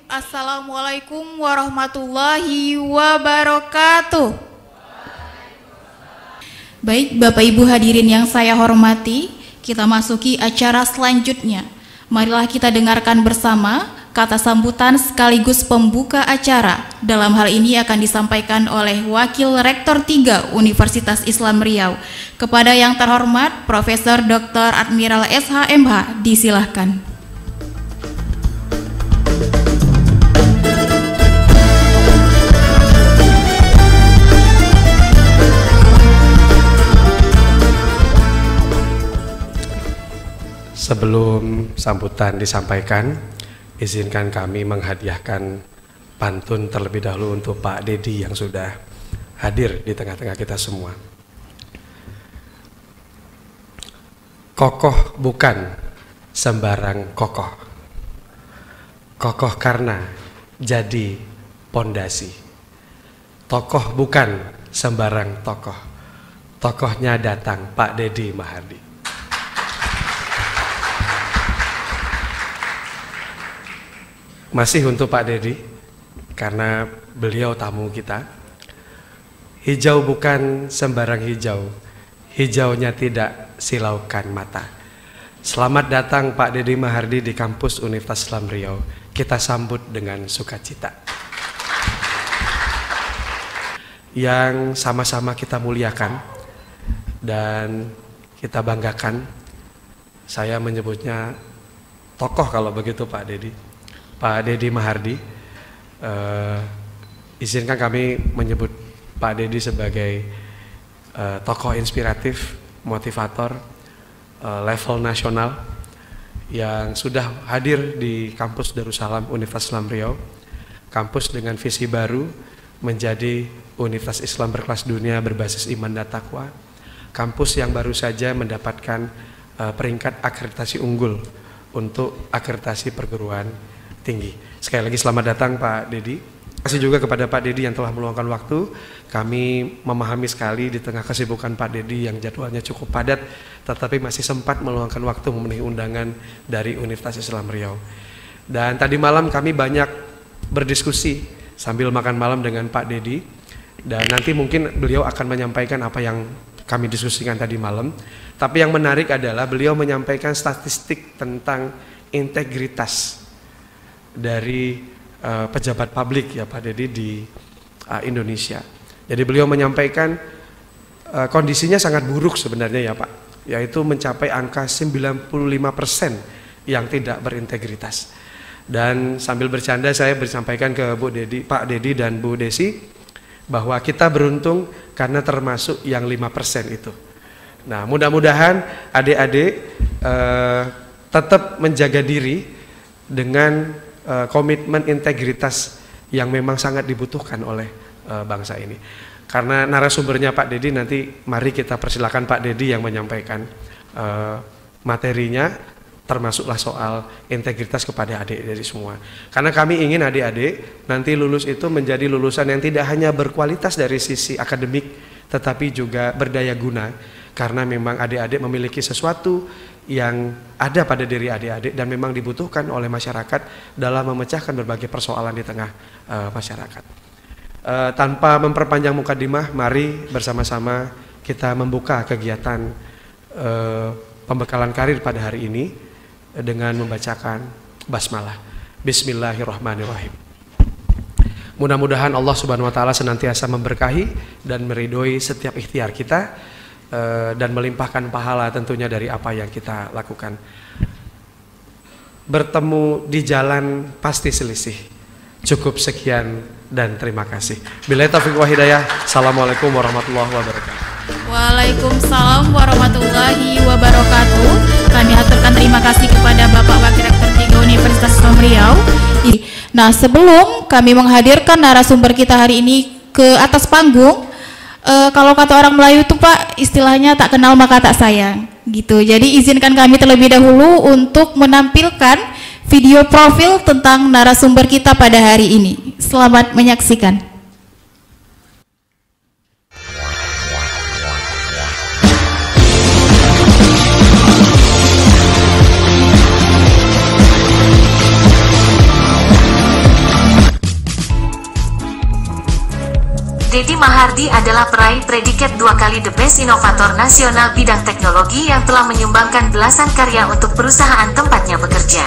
Assalamualaikum warahmatullahi wabarakatuh. Baik, Bapak Ibu hadirin yang saya hormati, kita masuki acara selanjutnya. Marilah kita dengarkan bersama kata sambutan sekaligus pembuka acara. Dalam hal ini akan disampaikan oleh Wakil Rektor 3 Universitas Islam Riau. Kepada yang terhormat Profesor Dr. Admiral SHMH, disilahkan. Sebelum sambutan disampaikan, izinkan kami menghadiahkan pantun terlebih dahulu untuk Pak Dedi yang sudah hadir di tengah-tengah kita semua. Kokoh bukan sembarang kokoh. Kokoh karena jadi pondasi. Tokoh bukan sembarang tokoh. Tokohnya datang Pak Dedi Mahardi. Masih untuk Pak Dedi, karena beliau tamu kita. Hijau bukan sembarang hijau, hijaunya tidak silaukan mata. Selamat datang Pak Dedi Mahardi di kampus Universitas Islam Riau. Kita sambut dengan sukacita. Yang sama-sama kita muliakan dan kita banggakan. Saya menyebutnya tokoh kalau begitu Pak Dedi. Pak Dedi Mahardi, izinkan kami menyebut Pak Dedi sebagai tokoh inspiratif, motivator level nasional yang sudah hadir di kampus Darussalam Universitas Islam Riau, kampus dengan visi baru menjadi Universitas Islam berkelas dunia berbasis iman dan takwa, kampus yang baru saja mendapatkan peringkat akreditasi unggul untuk akreditasi perguruan tinggi. Sekali lagi selamat datang Pak Dedi. Terima kasih juga kepada Pak Dedi yang telah meluangkan waktu. Kami memahami sekali di tengah kesibukan Pak Dedi yang jadwalnya cukup padat, tetapi masih sempat meluangkan waktu memenuhi undangan dari Universitas Islam Riau. Dan tadi malam kami banyak berdiskusi sambil makan malam dengan Pak Dedi. Dan nanti mungkin beliau akan menyampaikan apa yang kami diskusikan tadi malam. Tapi yang menarik adalah beliau menyampaikan statistik tentang integritas dari pejabat publik ya Pak Dedi di Indonesia. Jadi beliau menyampaikan kondisinya sangat buruk sebenarnya ya Pak, yaitu mencapai angka 95% yang tidak berintegritas. Dan sambil bercanda saya bersampaikan ke Pak Dedi dan Bu Desi bahwa kita beruntung karena termasuk yang 5% itu. Nah, mudah-mudahan adik-adik tetap menjaga diri dengan komitmen integritas yang memang sangat dibutuhkan oleh bangsa ini. Karena narasumbernya Pak Dedi, nanti mari kita persilakan Pak Dedi yang menyampaikan materinya, termasuklah soal integritas kepada adik-adik semua. Karena kami ingin adik-adik nanti lulus itu menjadi lulusan yang tidak hanya berkualitas dari sisi akademik, tetapi juga berdaya guna. Karena memang adik-adik memiliki sesuatu yang ada pada diri adik-adik dan memang dibutuhkan oleh masyarakat dalam memecahkan berbagai persoalan di tengah masyarakat. Tanpa memperpanjang mukadimah, mari bersama-sama kita membuka kegiatan pembekalan karir pada hari ini dengan membacakan basmalah. Bismillahirrahmanirrahim. Mudah-mudahan Allah Subhanahu wa taala senantiasa memberkahi dan meridhoi setiap ikhtiar kita dan melimpahkan pahala tentunya dari apa yang kita lakukan. Bertemu di jalan pasti selisih. Cukup sekian dan terima kasih. Billahi taufiq wa hidayah. Assalamualaikum warahmatullahi wabarakatuh. Waalaikumsalam warahmatullahi wabarakatuh. Kami haturkan terima kasih kepada Bapak Wakil Rektor 3 Universitas Islam Riau. Nah, sebelum kami menghadirkan narasumber kita hari ini ke atas panggung, kalau kata orang Melayu itu Pak, istilahnya tak kenal maka tak sayang gitu. Jadi izinkan kami terlebih dahulu untuk menampilkan video profil tentang narasumber kita pada hari ini. Selamat menyaksikan. Deddy Mahardi adalah peraih predikat 2 kali The Best Inovator Nasional bidang teknologi yang telah menyumbangkan belasan karya untuk perusahaan tempatnya bekerja.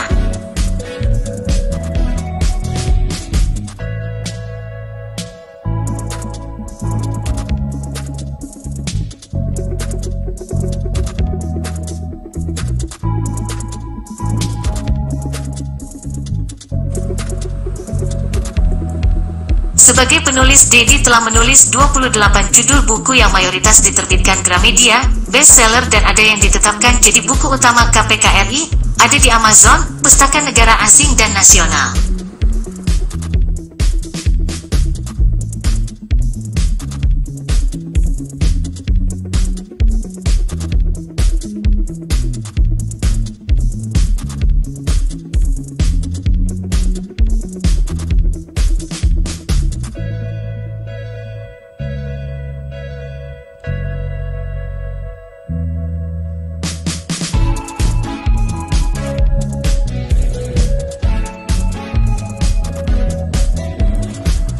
Sebagai penulis, Deddy telah menulis 28 judul buku yang mayoritas diterbitkan Gramedia, bestseller dan ada yang ditetapkan jadi buku utama KPKRI, ada di Amazon, Pustaka Negara Asing dan Nasional.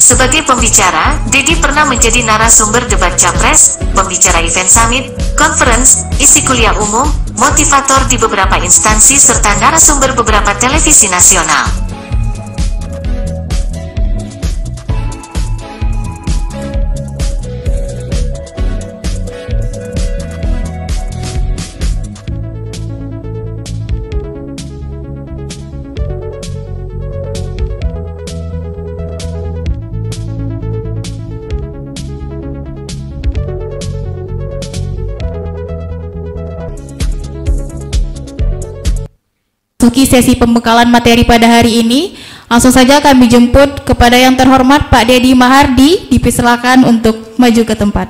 Sebagai pembicara, Deddy pernah menjadi narasumber debat capres, pembicara event summit, conference, isi kuliah umum, motivator di beberapa instansi serta narasumber beberapa televisi nasional. Memasuki sesi pembekalan materi pada hari ini, langsung saja kami jemput kepada yang terhormat Pak Deddy Mahardi, dipersilakan untuk maju ke tempat.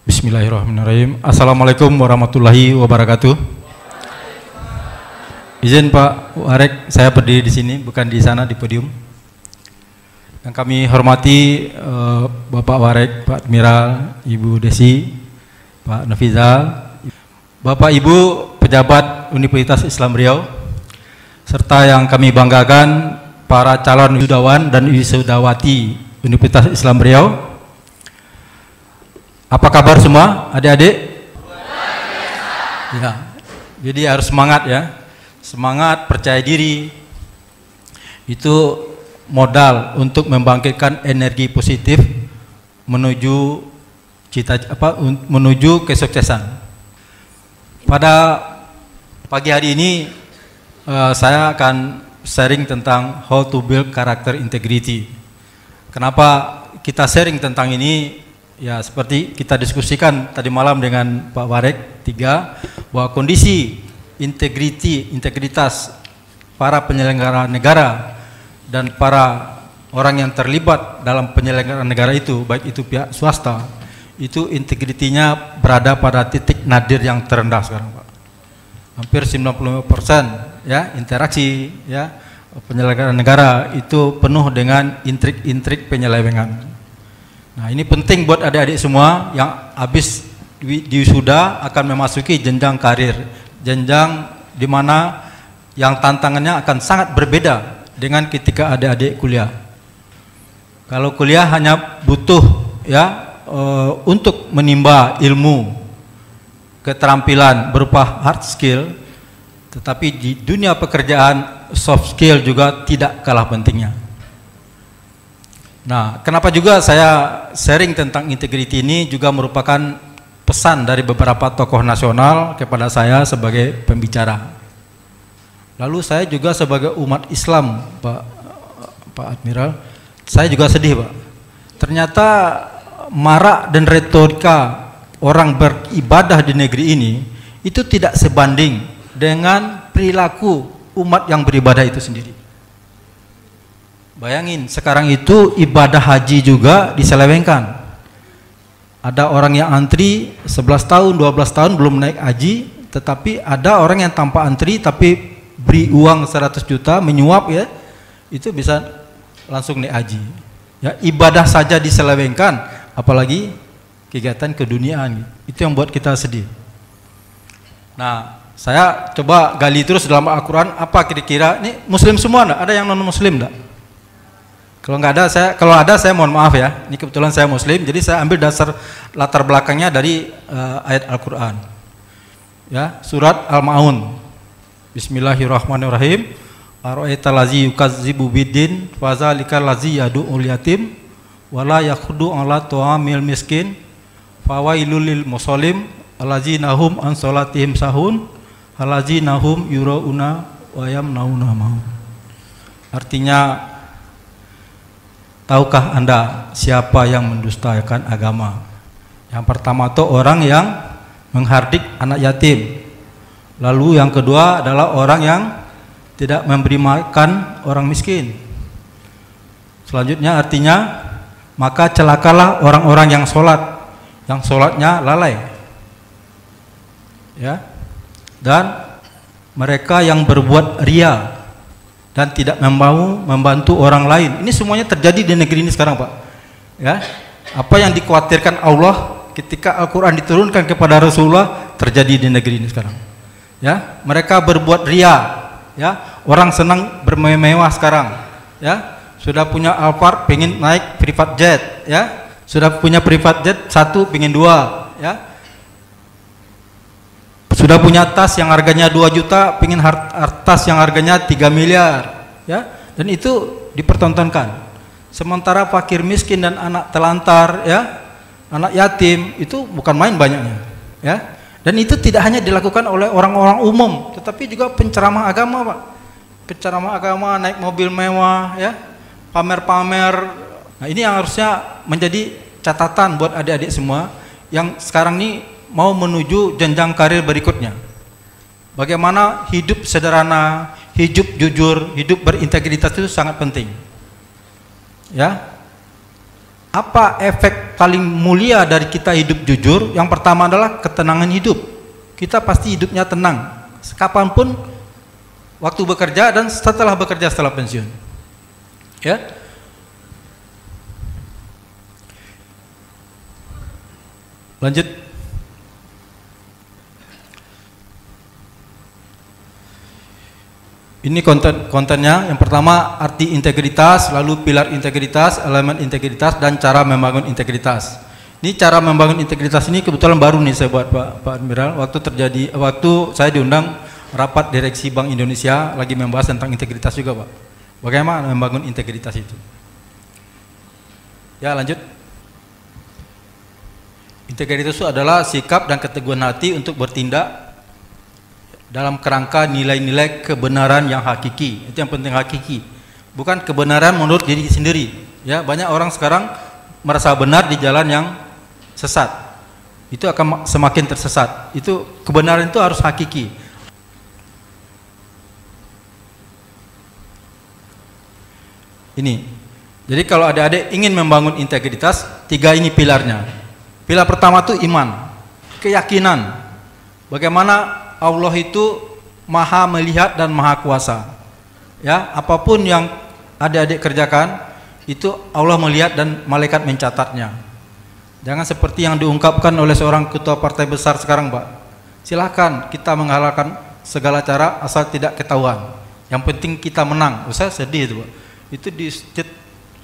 Bismillahirrahmanirrahim. Assalamualaikum warahmatullahi wabarakatuh. Izin Pak Warek, saya berdiri di sini, bukan di sana di podium. Yang kami hormati Bapak Warek, Pak Admiral, Ibu Desi, Pak Nafizal, Bapak Ibu pejabat Universitas Islam Riau, serta yang kami banggakan para calon wisudawan dan wisudawati Universitas Islam Riau. Apa kabar semua, adik-adik? Ya, jadi harus semangat ya, semangat, percaya diri. Itu modal untuk membangkitkan energi positif menuju menuju kesuksesan. Pada pagi hari ini saya akan sharing tentang how to build character integrity. Kenapa kita sharing tentang ini? Ya seperti kita diskusikan tadi malam dengan Pak Warek 3, bahwa kondisi integritas para penyelenggara negara dan para orang yang terlibat dalam penyelenggaraan negara itu, baik itu pihak swasta, itu integritinya berada pada titik nadir yang terendah sekarang, Pak. Hampir 95% ya interaksi ya penyelenggaraan negara itu penuh dengan intrik-intrik penyelewengan. Nah, ini penting buat adik-adik semua yang habis diwisuda akan memasuki jenjang karir, jenjang di mana yang tantangannya akan sangat berbeda dengan ketika adik-adik kuliah. Kalau kuliah hanya butuh ya untuk menimba ilmu, keterampilan berupa hard skill, tetapi di dunia pekerjaan soft skill juga tidak kalah pentingnya. Nah, kenapa juga saya sharing tentang integrity ini juga merupakan pesan dari beberapa tokoh nasional kepada saya sebagai pembicara. Lalu saya juga sebagai umat Islam, Pak Admiral, saya juga sedih, Pak. Ternyata marak dan retorika orang beribadah di negeri ini itu tidak sebanding dengan perilaku umat yang beribadah itu sendiri. Bayangin, sekarang itu ibadah haji juga diselewengkan. Ada orang yang antri 11 tahun, 12 tahun belum naik haji, tetapi ada orang yang tanpa antri tapi beri uang 100 juta menyuap ya, itu bisa langsung naik haji. Ya, ibadah saja diselewengkan, apalagi kegiatan keduniaan. Itu yang buat kita sedih. Nah, Saya coba gali terus dalam Al-Quran, apa kira-kira, ini muslim semua enggak? Ada yang non-muslim enggak? Kalau ada saya mohon maaf ya, ini kebetulan saya muslim, jadi saya ambil dasar latar belakangnya dari ayat Al-Quran. Ya, surat Al-Ma'un. Bismillahirrahmanirrahim. Ara'aital ladzi yukazzibu biddin fadzalikal ladzi yad'ul yatim wala yakhuddu 'ala ta'amil miskin fawailul lil musallin alladzina hum an salatihim sahun alladzina hum yurauna wa yamnauna ma'un. Artinya, tahukah Anda siapa yang mendustakan agama? Yang pertama itu orang yang menghardik anak yatim. Lalu yang kedua adalah orang yang tidak memberi makan orang miskin. Selanjutnya artinya, maka celakalah orang-orang yang sholatnya lalai, ya, dan mereka yang berbuat ria dan tidak mau membantu orang lain. Ini semuanya terjadi di negeri ini sekarang, Pak. Ya, apa yang dikhawatirkan Allah ketika Al-Quran diturunkan kepada Rasulullah terjadi di negeri ini sekarang. Ya, mereka berbuat ria. Ya, orang senang bermewah sekarang. Ya, sudah punya Alphard, pengen naik private jet. Ya, sudah punya private jet 1, pengen 2. Ya, sudah punya tas yang harganya 2 juta, pengen tas yang harganya 3 miliar. Ya, dan itu dipertontonkan. Sementara fakir miskin dan anak telantar, ya, anak yatim itu bukan main banyaknya. Ya. Dan itu tidak hanya dilakukan oleh orang-orang umum, tetapi juga penceramah agama, Pak. Penceramah agama naik mobil mewah, ya, pamer-pamer. Nah, ini yang harusnya menjadi catatan buat adik-adik semua yang sekarang ini mau menuju jenjang karir berikutnya. Bagaimana hidup sederhana, hidup jujur, hidup berintegritas itu sangat penting. Ya. Apa efek paling mulia dari kita hidup jujur? Yang pertama adalah ketenangan hidup. Kita pasti hidupnya tenang, kapanpun, waktu bekerja dan setelah bekerja, setelah pensiun. Ya. Lanjut. Ini kontennya. Yang pertama, arti integritas, lalu pilar integritas, elemen integritas, dan cara membangun integritas. Ini cara membangun integritas ini kebetulan baru nih saya buat Pak Admiral. Waktu saya diundang rapat direksi Bank Indonesia lagi membahas tentang integritas juga, Pak. Bagaimana membangun integritas itu? Ya, lanjut. Integritas itu adalah sikap dan keteguhan hati untuk bertindak dalam kerangka nilai-nilai kebenaran yang hakiki. Itu yang penting, hakiki, bukan kebenaran menurut diri sendiri. Ya, banyak orang sekarang merasa benar di jalan yang sesat. Itu akan semakin tersesat. Itu kebenaran itu harus hakiki. Ini. Jadi kalau adik-adik ingin membangun integritas, 3 ini pilarnya. Pilar pertama itu iman, keyakinan. Bagaimana Allah itu maha melihat dan maha kuasa. Ya, apapun yang adik-adik kerjakan itu Allah melihat dan malaikat mencatatnya. Jangan seperti yang diungkapkan oleh seorang ketua partai besar sekarang, Pak. Silahkan kita menghalalkan segala cara asal tidak ketahuan. Yang penting kita menang. Saya sedih itu, Pak. Itu di state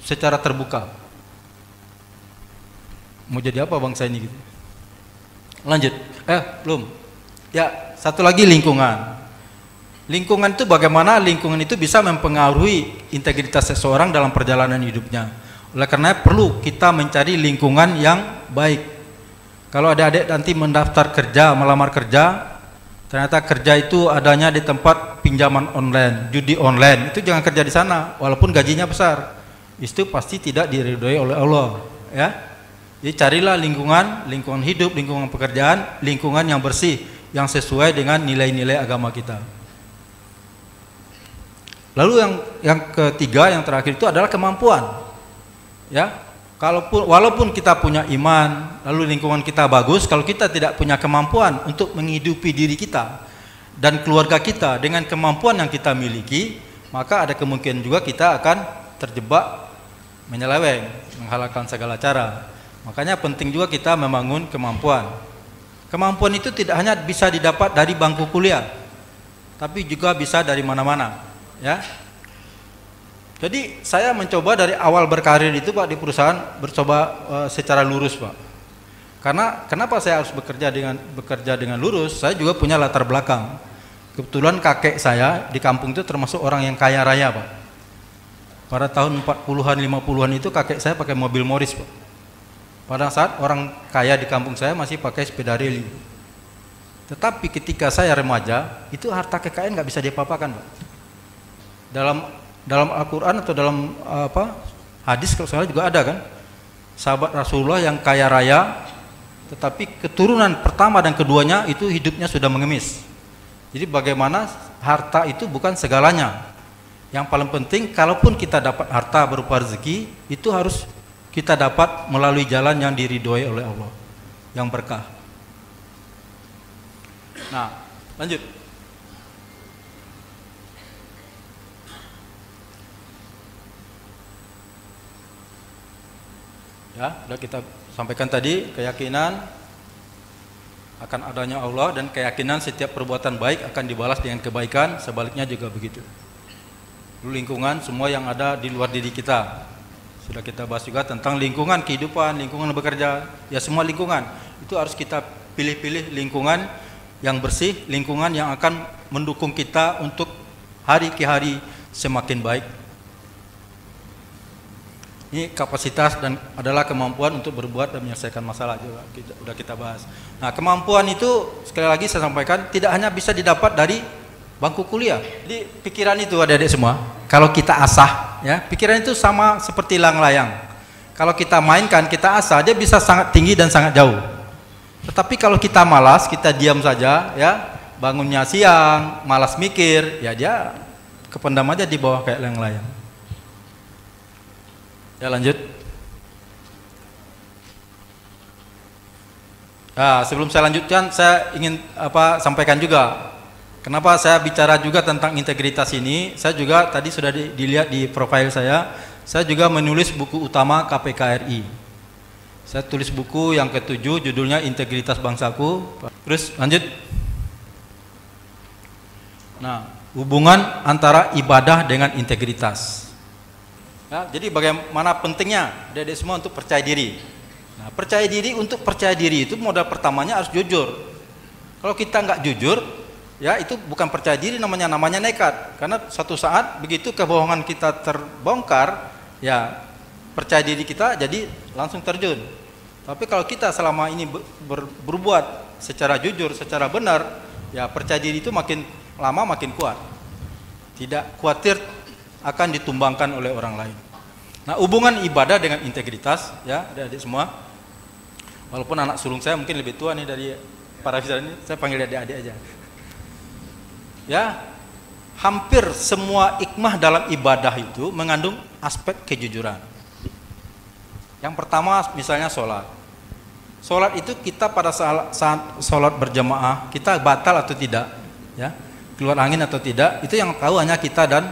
secara terbuka. Mau jadi apa bangsa ini gitu. Lanjut. Belum. Ya, satu lagi lingkungan. Lingkungan itu bagaimana lingkungan itu bisa mempengaruhi integritas seseorang dalam perjalanan hidupnya. Oleh karena perlu kita mencari lingkungan yang baik. Kalau adik-adik nanti mendaftar kerja, melamar kerja, ternyata kerja itu adanya di tempat pinjaman online, judi online, itu jangan kerja di sana, walaupun gajinya besar. Itu pasti tidak diridhoi oleh Allah. Ya, jadi carilah lingkungan hidup, lingkungan pekerjaan, lingkungan yang bersih, yang sesuai dengan nilai-nilai agama kita. Lalu yang ketiga, yang terakhir itu adalah kemampuan. Ya, walaupun kita punya iman, lalu lingkungan kita bagus, kalau kita tidak punya kemampuan untuk menghidupi diri kita dan keluarga kita dengan kemampuan yang kita miliki, maka ada kemungkinan juga kita akan terjebak menyeleweng, menghalalkan segala cara. Makanya penting juga kita membangun kemampuan. Kemampuan itu tidak hanya bisa didapat dari bangku kuliah, tapi juga bisa dari mana-mana, ya. Jadi saya mencoba dari awal berkarir itu Pak di perusahaan bercoba secara lurus Pak. Karena kenapa saya harus bekerja dengan lurus? Saya juga punya latar belakang. Kebetulan kakek saya di kampung itu termasuk orang yang kaya raya Pak. Pada tahun 40-an 50-an itu kakek saya pakai mobil Morris Pak. Pada saat orang kaya di kampung saya masih pakai sepeda rally. Tetapi ketika saya remaja, itu harta kekayaan nggak bisa diapa-apakan, Pak. Dalam Al-Quran atau dalam hadis kalau salah juga ada kan, sahabat Rasulullah yang kaya raya, tetapi keturunan pertama dan keduanya itu hidupnya sudah mengemis. Jadi bagaimana harta itu bukan segalanya. Yang paling penting, kalaupun kita dapat harta berupa rezeki, itu harus kita dapat melalui jalan yang diridhoi oleh Allah, yang berkah. Nah, lanjut. Ya, sudah kita sampaikan tadi, keyakinan akan adanya Allah dan keyakinan setiap perbuatan baik akan dibalas dengan kebaikan, sebaliknya juga begitu. Lalu lingkungan, semua yang ada di luar diri kita. Sudah kita bahas juga tentang lingkungan kehidupan, lingkungan bekerja, ya semua lingkungan. Itu harus kita pilih-pilih lingkungan yang bersih, lingkungan yang akan mendukung kita untuk hari ke hari semakin baik. Ini kapasitas dan adalah kemampuan untuk berbuat dan menyelesaikan masalah juga, sudah kita bahas. Nah, kemampuan itu sekali lagi saya sampaikan tidak hanya bisa didapat dari bangku kuliah. Jadi pikiran itu adik-adik semua, kalau kita asah, ya pikiran itu sama seperti layang-layang. Kalau kita mainkan, kita asah, dia bisa sangat tinggi dan sangat jauh. Tetapi kalau kita malas, kita diam saja, ya bangunnya siang, malas mikir, ya dia kependam aja di bawah kayak layang-layang. Ya lanjut. Nah, sebelum saya lanjutkan, saya ingin sampaikan juga. Kenapa saya bicara juga tentang integritas ini? Saya juga tadi sudah dilihat di profil saya juga menulis buku utama KPK RI. Saya tulis buku yang ke-7, judulnya Integritas Bangsaku. Terus lanjut. Nah, hubungan antara ibadah dengan integritas. Ya, jadi bagaimana pentingnya adik-adik semua untuk percaya diri. Nah, untuk percaya diri itu modal pertamanya harus jujur. Kalau kita nggak jujur, ya itu bukan percaya diri, namanya nekat. Karena suatu saat begitu kebohongan kita terbongkar, ya percaya diri kita jadi langsung terjun. Tapi kalau kita selama ini berbuat secara jujur, secara benar, ya percaya diri itu makin lama makin kuat. Tidak khawatir akan ditumbangkan oleh orang lain. Nah, hubungan ibadah dengan integritas, ya adik-adik semua. Walaupun anak sulung saya mungkin lebih tua nih dari para visitor ini, saya panggil adik-adik aja. Ya, hampir semua hikmah dalam ibadah itu mengandung aspek kejujuran. Yang pertama misalnya sholat. Sholat itu kita pada saat sholat berjamaah, kita batal atau tidak, ya keluar angin atau tidak, itu yang tahu hanya kita dan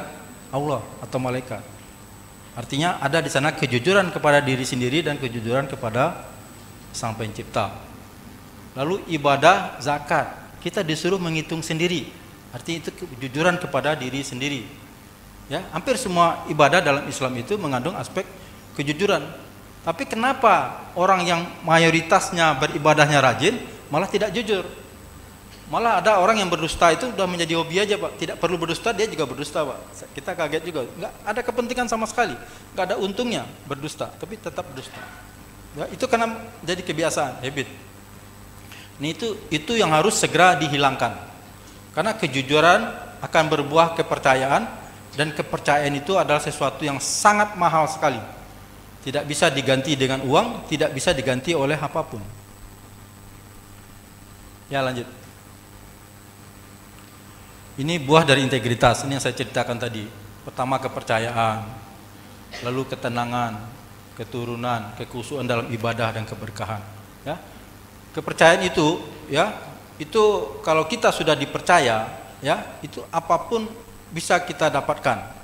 Allah atau malaikat. Artinya ada di sana kejujuran kepada diri sendiri dan kejujuran kepada Sang Pencipta. Lalu ibadah zakat, kita disuruh menghitung sendiri. Artinya itu kejujuran kepada diri sendiri. Ya, hampir semua ibadah dalam Islam itu mengandung aspek kejujuran. Tapi kenapa orang yang mayoritasnya beribadahnya rajin malah tidak jujur? Malah ada orang yang berdusta itu sudah menjadi hobi aja, Pak. Tidak perlu berdusta, dia juga berdusta, Pak. Kita kaget juga. Nggak ada kepentingan sama sekali. Nggak ada untungnya berdusta, tapi tetap berdusta. Ya, itu karena jadi kebiasaan, habit. Ini itu yang harus segera dihilangkan. Karena kejujuran akan berbuah kepercayaan, dan kepercayaan itu adalah sesuatu yang sangat mahal sekali. Tidak bisa diganti dengan uang, tidak bisa diganti oleh apapun. Ya, lanjut. Ini buah dari integritas, ini yang saya ceritakan tadi. Pertama kepercayaan, lalu ketenangan, keturunan, kekhusyuan dalam ibadah dan keberkahan. Ya, kepercayaan itu, ya, itu kalau kita sudah dipercaya, ya, itu apapun bisa kita dapatkan.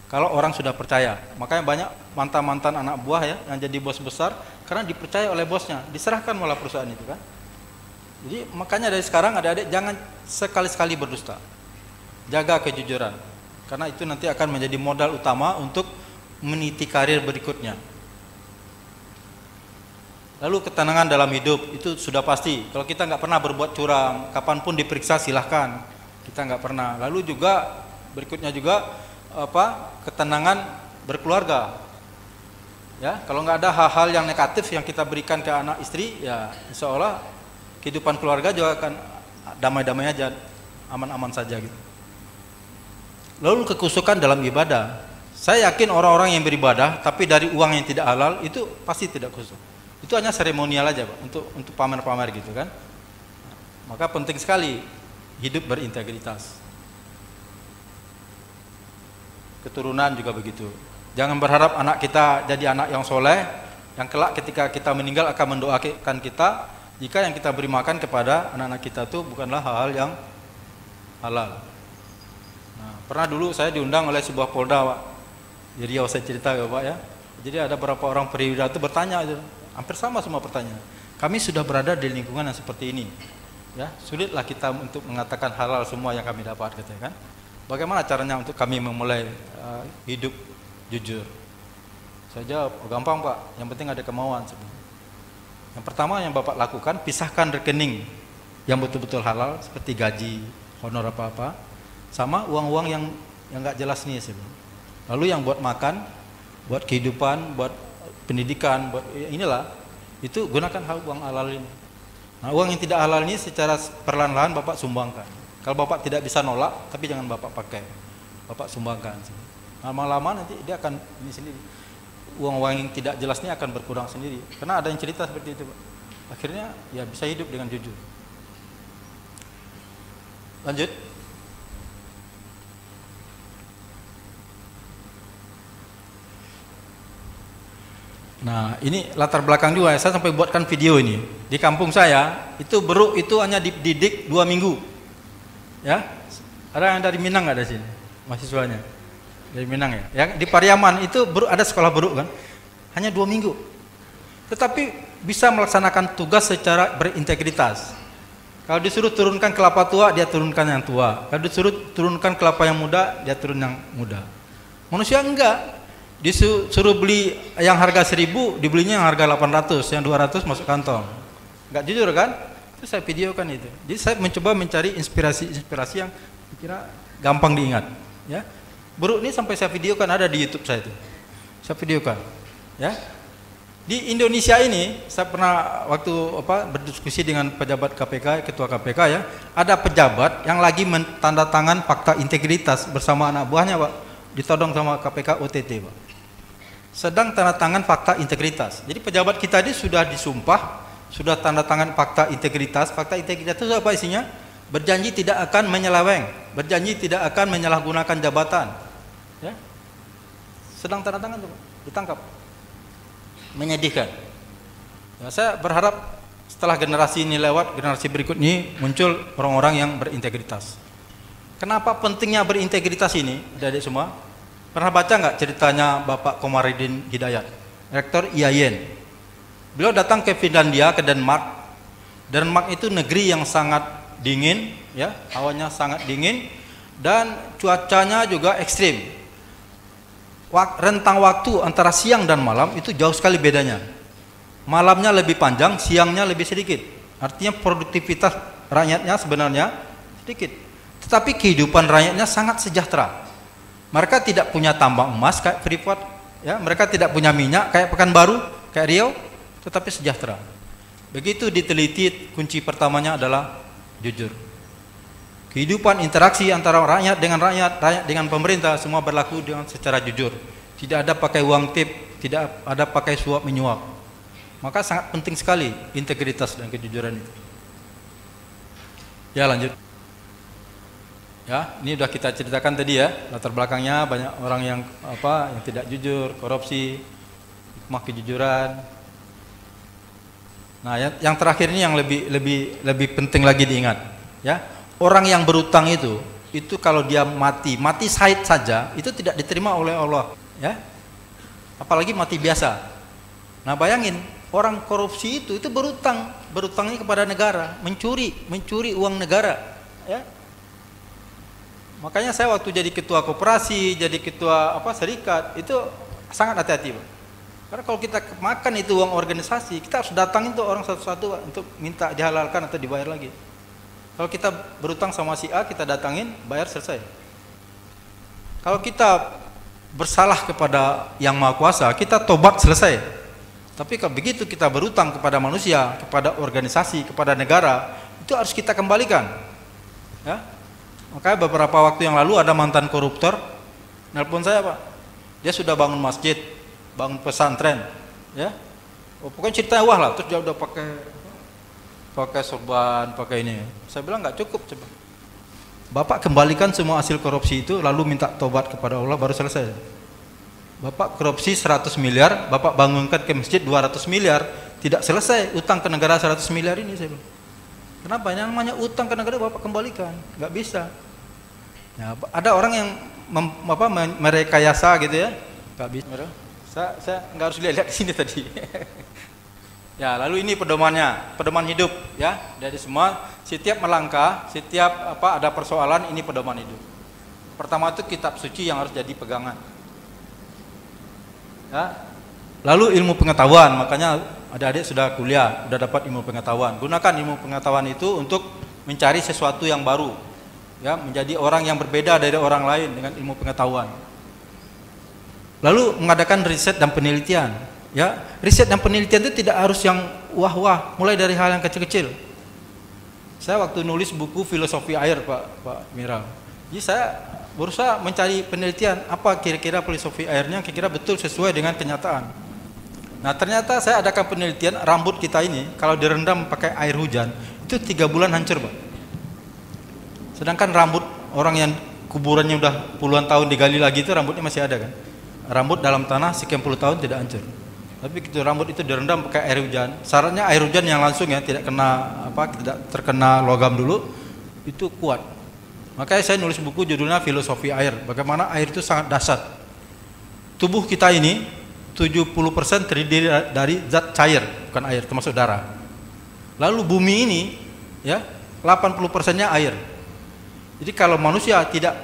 Kalau orang sudah percaya, makanya banyak mantan-mantan anak buah ya yang jadi bos besar karena dipercaya oleh bosnya, diserahkan malah perusahaan itu kan. Jadi makanya dari sekarang adik-adik jangan sekali-sekali berdusta. Jaga kejujuran. Karena itu nanti akan menjadi modal utama untuk meniti karir berikutnya. Lalu ketenangan dalam hidup itu sudah pasti. Kalau kita nggak pernah berbuat curang, kapanpun diperiksa silahkan. Kita nggak pernah. Lalu juga berikutnya juga ketenangan berkeluarga. Ya, kalau nggak ada hal-hal yang negatif yang kita berikan ke anak istri, ya insya Allah kehidupan keluarga juga akan damai-damai aja, aman-aman saja gitu. Lalu kekusukan dalam ibadah. Saya yakin orang-orang yang beribadah tapi dari uang yang tidak halal itu pasti tidak kusuk. Itu hanya seremonial aja, Pak, untuk pamer-pamer gitu kan. Maka penting sekali hidup berintegritas. Keturunan juga begitu. Jangan berharap anak kita jadi anak yang soleh, yang kelak ketika kita meninggal akan mendoakan kita, jika yang kita beri makan kepada anak-anak kita itu bukanlah hal-hal yang halal. Nah, pernah dulu saya diundang oleh sebuah polda, Pak. Di Riau saya cerita ya, Pak ya. Jadi ada beberapa orang perwira itu bertanya, hampir sama semua pertanyaan. Kami sudah berada di lingkungan yang seperti ini, ya sulitlah kita untuk mengatakan halal semua yang kami dapat, katanya kan. Bagaimana caranya untuk kami memulai hidup jujur? Saya jawab, gampang Pak, yang penting ada kemauan sebenarnya. Yang pertama yang Bapak lakukan, pisahkan rekening yang betul-betul halal seperti gaji, honor apa-apa, sama uang-uang yang nggak jelas nih sebenarnya. Lalu yang buat makan, buat kehidupan, buat pendidikan, buat inilah, itu gunakan uang halal ini. Nah, uang yang tidak halal ini secara perlahan-lahan Bapak sumbangkan. Kalau Bapak tidak bisa nolak, tapi jangan Bapak pakai, Bapak sumbangkan. Lama-lama nanti dia akan ini sendiri. Uang-uang yang tidak jelas ini akan berkurang sendiri. Karena ada yang cerita seperti itu, Pak. Akhirnya ya bisa hidup dengan jujur. Lanjut. Nah, ini latar belakang juga. Saya sampai buatkan video ini. Di kampung saya, itu beruk itu hanya dididik 2 minggu. Ya, ada yang dari Minang nggak ada sini? Mahasiswanya dari Minang ya. Ya, di Pariaman itu ada sekolah beruk kan? Hanya 2 minggu. Tetapi bisa melaksanakan tugas secara berintegritas. Kalau disuruh turunkan kelapa tua, dia turunkan yang tua. Kalau disuruh turunkan kelapa yang muda, dia turun yang muda. Manusia enggak. Disuruh beli yang harga 1000, dibelinya yang harga 800, yang 200 masuk kantong. Enggak jujur kan? Itu saya videokan itu. Jadi saya mencoba mencari inspirasi yang kira gampang diingat. Ya, buruk ini sampai saya videokan, ada di YouTube saya itu. Saya videokan. Ya, di Indonesia ini saya pernah waktu berdiskusi dengan pejabat KPK, ketua KPK ya, ada pejabat yang lagi menandatangan fakta integritas bersama anak buahnya, Pak, ditodong sama KPK OTT, Pak. Sedang tanda tangan fakta integritas. Jadi pejabat kita ini sudah disumpah, sudah tanda tangan fakta integritas. Fakta integritas itu apa isinya? Berjanji tidak akan menyeleweng, berjanji tidak akan menyalahgunakan jabatan. Ya, sedang tanda tangan tuh, Pak, ditangkap. Menyedihkan. Ya, saya berharap setelah generasi ini lewat, generasi berikut ini muncul orang-orang yang berintegritas. Kenapa pentingnya berintegritas ini, adik-adik semua? Pernah baca nggak ceritanya Bapak Komarudin Hidayat, rektor IAIN? Beliau datang ke Finlandia, ke Denmark. Denmark itu negeri yang sangat dingin, ya, hawanya sangat dingin dan cuacanya juga ekstrim. Rentang waktu antara siang dan malam itu jauh sekali bedanya. Malamnya lebih panjang, siangnya lebih sedikit. Artinya produktivitas rakyatnya sebenarnya sedikit. Tetapi kehidupan rakyatnya sangat sejahtera. Mereka tidak punya tambang emas kayak Freeport, ya. Mereka tidak punya minyak kayak Pekanbaru, kayak Riau, tetapi sejahtera. Begitu diteliti, kunci pertamanya adalah jujur. Kehidupan interaksi antara rakyat dengan pemerintah semua berlaku dengan secara jujur. Tidak ada pakai uang tip, tidak ada pakai suap menyuap. Maka sangat penting sekali integritas dan kejujuran itu. Ya, lanjut. Ya, ini sudah kita ceritakan tadi ya, latar belakangnya banyak orang yang yang tidak jujur, korupsi, hikmah kejujuran. Nah, yang terakhir ini yang lebih penting lagi diingat, ya. Orang yang berutang itu kalau dia mati syahid saja itu tidak diterima oleh Allah, ya. Apalagi mati biasa. Nah, bayangin orang korupsi itu berutangnya kepada negara, mencuri uang negara, ya. Makanya saya waktu jadi ketua koperasi, jadi ketua serikat itu sangat hati-hati, Pak. Karena kalau kita makan itu uang organisasi, kita harus datangin tuh orang satu-satu, Pak, untuk minta dihalalkan atau dibayar lagi. Kalau kita berutang sama si A, kita datangin, bayar, selesai. Kalau kita bersalah kepada yang Maha Kuasa, kita tobat, selesai. Tapi kalau begitu kita berutang kepada manusia, kepada organisasi, kepada negara, itu harus kita kembalikan. Ya. Makanya beberapa waktu yang lalu ada mantan koruptor nelpon saya, Pak. Dia sudah bangun masjid, bangun pesantren, ya. Pokoknya ceritanya wah lah, terus dia udah pakai sorban, pakai ini. Saya bilang nggak cukup, coba. Bapak kembalikan semua hasil korupsi itu, lalu minta tobat kepada Allah, baru selesai. Bapak korupsi 100 miliar, Bapak bangunkan ke masjid 200 miliar, tidak selesai utang ke negara 100 miliar ini, saya bilang. Kenapa? Yang namanya utang ke negara Bapak kembalikan, nggak bisa. Ya, ada orang yang merekayasa gitu ya, nggak bisa. Saya nggak harus lihat di sini tadi. Ya, lalu ini pedomannya, pedoman hidup, ya. Dari semua, setiap melangkah, setiap ada persoalan, ini pedoman hidup. Pertama itu kitab suci yang harus jadi pegangan. Ya. Lalu ilmu pengetahuan, makanya adik-adik sudah kuliah, sudah dapat ilmu pengetahuan. Gunakan ilmu pengetahuan itu untuk mencari sesuatu yang baru, ya, menjadi orang yang berbeda dari orang lain dengan ilmu pengetahuan. Lalu mengadakan riset dan penelitian, ya. Riset dan penelitian itu tidak harus yang wah-wah, mulai dari hal yang kecil-kecil. Saya waktu nulis buku filosofi air, Pak Mira, jadi saya berusaha mencari penelitian apa kira-kira filosofi airnya, kira-kira betul sesuai dengan kenyataan. Nah, ternyata saya adakan penelitian rambut kita ini kalau direndam pakai air hujan itu 3 bulan hancur, Pak. Sedangkan rambut orang yang kuburannya udah puluhan tahun digali lagi itu rambutnya masih ada kan. Rambut dalam tanah sekian puluh tahun tidak hancur. Tapi begitu rambut itu direndam pakai air hujan, syaratnya air hujan yang langsung ya, tidak terkena logam dulu, itu kuat. Makanya saya nulis buku judulnya Filosofi Air. Bagaimana air itu sangat dahsyat. Tubuh kita ini 70% terdiri dari zat cair, bukan air, termasuk darah. Lalu bumi ini ya 80%-nya air. Jadi kalau manusia tidak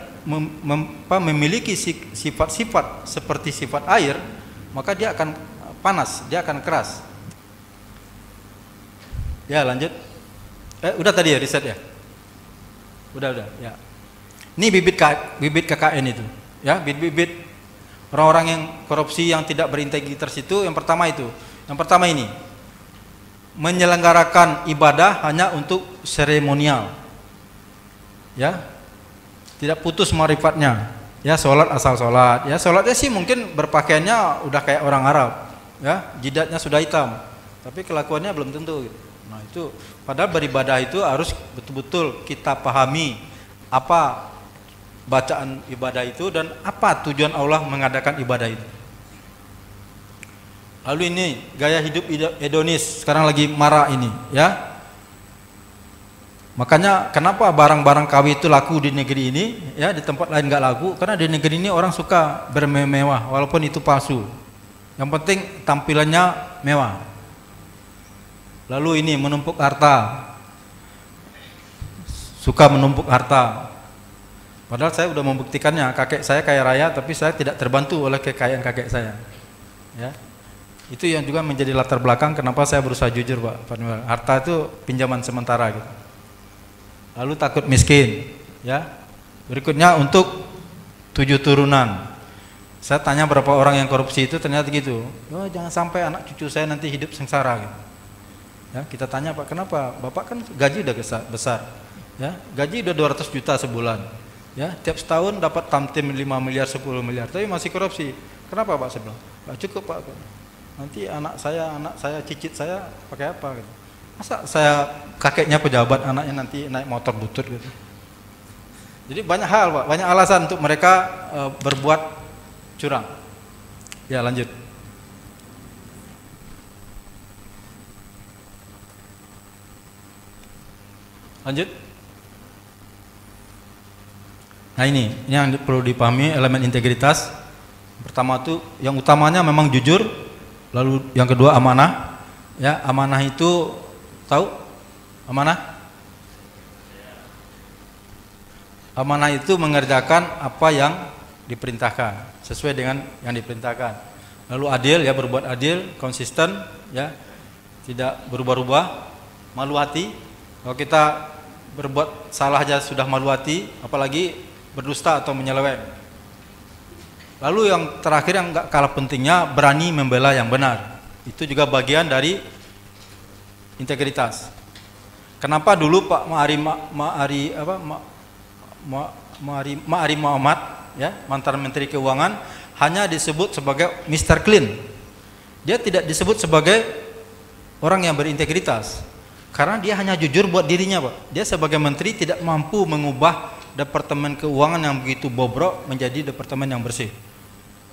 memiliki sifat-sifat seperti sifat air, maka dia akan panas, dia akan keras. Ya, lanjut. Udah tadi ya riset ya? Udah ya. Ini bibit KKN itu, ya, bibit orang-orang yang korupsi yang tidak berintegritas itu. Yang pertama ini menyelenggarakan ibadah hanya untuk seremonial, ya, tidak putus marifatnya, ya, sholat asal sholat, ya, sholatnya sih mungkin berpakaiannya udah kayak orang Arab, ya, jidatnya sudah hitam, tapi kelakuannya belum tentu gitu. Nah, itu padahal beribadah itu harus betul-betul kita pahami apa bacaan ibadah itu dan apa tujuan Allah mengadakan ibadah itu. Lalu ini gaya hidup hedonis sekarang lagi marak ini, ya. Makanya kenapa barang-barang KW itu laku di negeri ini, ya, di tempat lain nggak laku, karena di negeri ini orang suka bermewah walaupun itu palsu. Yang penting tampilannya mewah. Lalu ini menumpuk harta, suka menumpuk harta. Padahal saya sudah membuktikannya, kakek saya kaya raya, tapi saya tidak terbantu oleh kekayaan kakek saya. Ya, itu yang juga menjadi latar belakang kenapa saya berusaha jujur, Pak. Harta itu pinjaman sementara gitu. Lalu takut miskin, ya. Berikutnya untuk 7 turunan. Saya tanya berapa orang yang korupsi itu, ternyata gitu. Oh, jangan sampai anak cucu saya nanti hidup sengsara gitu. Ya, kita tanya, Pak, kenapa? Bapak kan gaji udah besar, ya, gaji udah 200 juta sebulan, ya, tiap setahun dapat tamtim 5 miliar, 10 miliar, tapi masih korupsi. Kenapa, Pak? Saya bilang, nggak cukup, Pak. Nanti anak saya, cicit saya pakai apa? Gitu. Masa saya kakeknya pejabat, anaknya nanti naik motor butut gitu. Jadi banyak hal, Pak, banyak alasan untuk mereka berbuat curang. Ya, lanjut. Lanjut. Nah, ini yang perlu dipahami elemen integritas. Pertama itu yang utamanya memang jujur, lalu yang kedua amanah, Ya, amanah itu tahu? Amanah? Amanah itu mengerjakan apa yang diperintahkan, sesuai dengan yang diperintahkan. Lalu adil, ya, berbuat adil, konsisten, ya, tidak berubah-ubah, malu hati. Kalau kita berbuat salah aja sudah malu hati, apalagi berdusta atau menyeleweng. Lalu yang terakhir yang enggak kalah pentingnya, berani membela yang benar. Itu juga bagian dari integritas. Kenapa dulu Pak Ma'ari Muhammad, ya, mantan Menteri Keuangan, hanya disebut sebagai Mr. Clean. Dia tidak disebut sebagai orang yang berintegritas, karena dia hanya jujur buat dirinya, Pak. Dia sebagai menteri tidak mampu mengubah Departemen Keuangan yang begitu bobrok menjadi departemen yang bersih.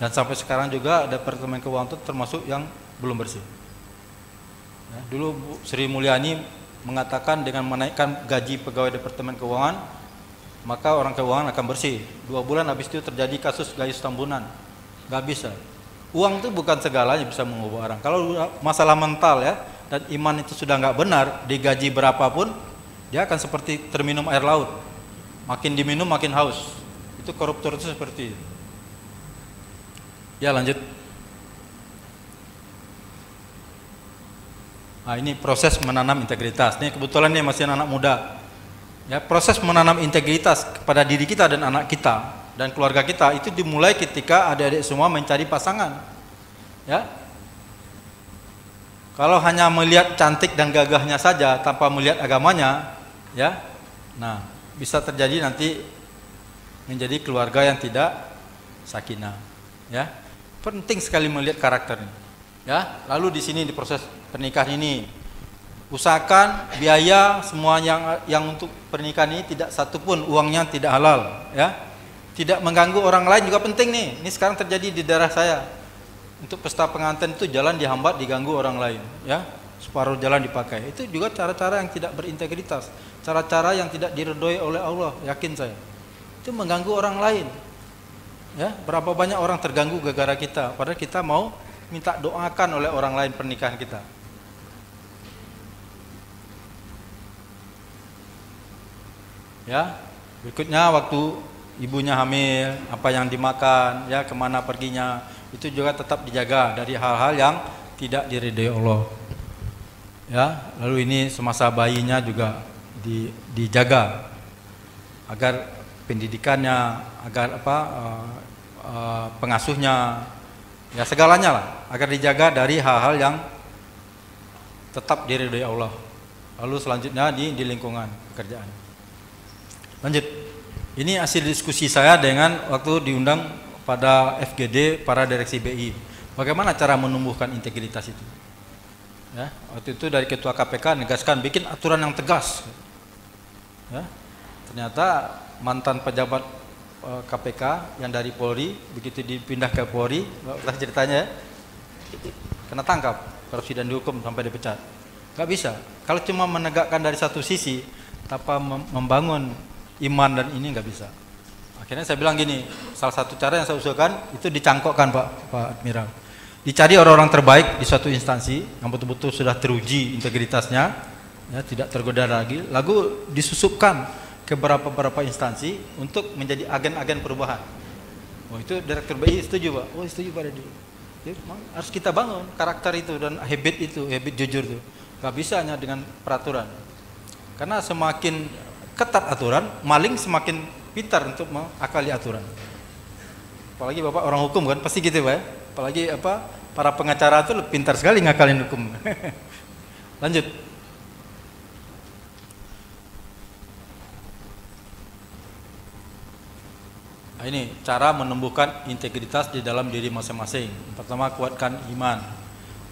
Dan sampai sekarang juga Departemen Keuangan itu termasuk yang belum bersih. Ya, dulu Bu Sri Mulyani mengatakan dengan menaikkan gaji pegawai Departemen Keuangan, maka orang keuangan akan bersih. 2 bulan habis itu terjadi kasus Gayus Tambunan. Gak bisa. Uang itu bukan segalanya bisa mengubah orang. Kalau masalah mental, ya, dan iman itu sudah nggak benar, digaji berapapun, dia akan seperti terminum air laut. Makin diminum makin haus. Itu koruptor itu seperti itu. Ya, lanjut. Nah, ini proses menanam integritas. Ini kebetulan nih masih anak muda. Ya, proses menanam integritas kepada diri kita dan anak kita dan keluarga kita itu dimulai ketika adik-adik semua mencari pasangan. Ya. Kalau hanya melihat cantik dan gagahnya saja tanpa melihat agamanya, ya, nah, bisa terjadi nanti menjadi keluarga yang tidak sakinah. Ya, penting sekali melihat karakternya. Ya, lalu di sini di proses pernikahan ini usahakan biaya semua yang untuk pernikahan ini tidak satupun uangnya tidak halal, ya, tidak mengganggu orang lain juga penting nih. Ini sekarang terjadi di daerah saya. Untuk pesta pengantin itu jalan dihambat, diganggu orang lain, ya, separuh jalan dipakai. Itu juga cara-cara yang tidak berintegritas, cara-cara yang tidak diridhoi oleh Allah, yakin saya. Itu mengganggu orang lain. Ya, berapa banyak orang terganggu gara-gara kita, padahal kita mau minta doakan oleh orang lain pernikahan kita. Ya, berikutnya waktu ibunya hamil, apa yang dimakan, ya, kemana perginya, itu juga tetap dijaga dari hal-hal yang tidak diridhoi Allah. Ya, lalu ini semasa bayinya juga dijaga agar pendidikannya, agar pengasuhnya, ya, segalanya lah, agar dijaga dari hal-hal yang tetap diridhoi Allah. Lalu selanjutnya di lingkungan pekerjaan. Lanjut. Ini hasil diskusi saya dengan waktu diundang pada FGD para direksi BI. Bagaimana cara menumbuhkan integritas itu? Ya, waktu itu dari Ketua KPK negaskan bikin aturan yang tegas. Ya, ternyata mantan pejabat KPK yang dari Polri begitu dipindah ke Polri, lah ceritanya, kena tangkap, korupsi dan dihukum sampai dipecat. Gak bisa. Kalau cuma menegakkan dari satu sisi tanpa membangun iman dan ini nggak bisa. Akhirnya saya bilang gini, salah satu cara yang saya usulkan itu dicangkokkan Pak Admiral. Dicari orang-orang terbaik di suatu instansi yang betul-betul sudah teruji integritasnya, ya, tidak tergoda lagi, lalu disusupkan ke beberapa instansi untuk menjadi agen-agen perubahan. Oh, itu Direktur BI setuju, Pak? Oh, setuju Pak Dedi. Ya, harus kita bangun karakter itu dan habit jujur itu. Gak bisa hanya dengan peraturan. Karena semakin ketat aturan, maling semakin pintar untuk mengakali aturan. Apalagi Bapak orang hukum kan, pasti gitu Pak ya. Apalagi para pengacara itu pintar sekali ngakalin hukum. Lanjut. Nah, ini cara menumbuhkan integritas di dalam diri masing-masing. Pertama, kuatkan iman.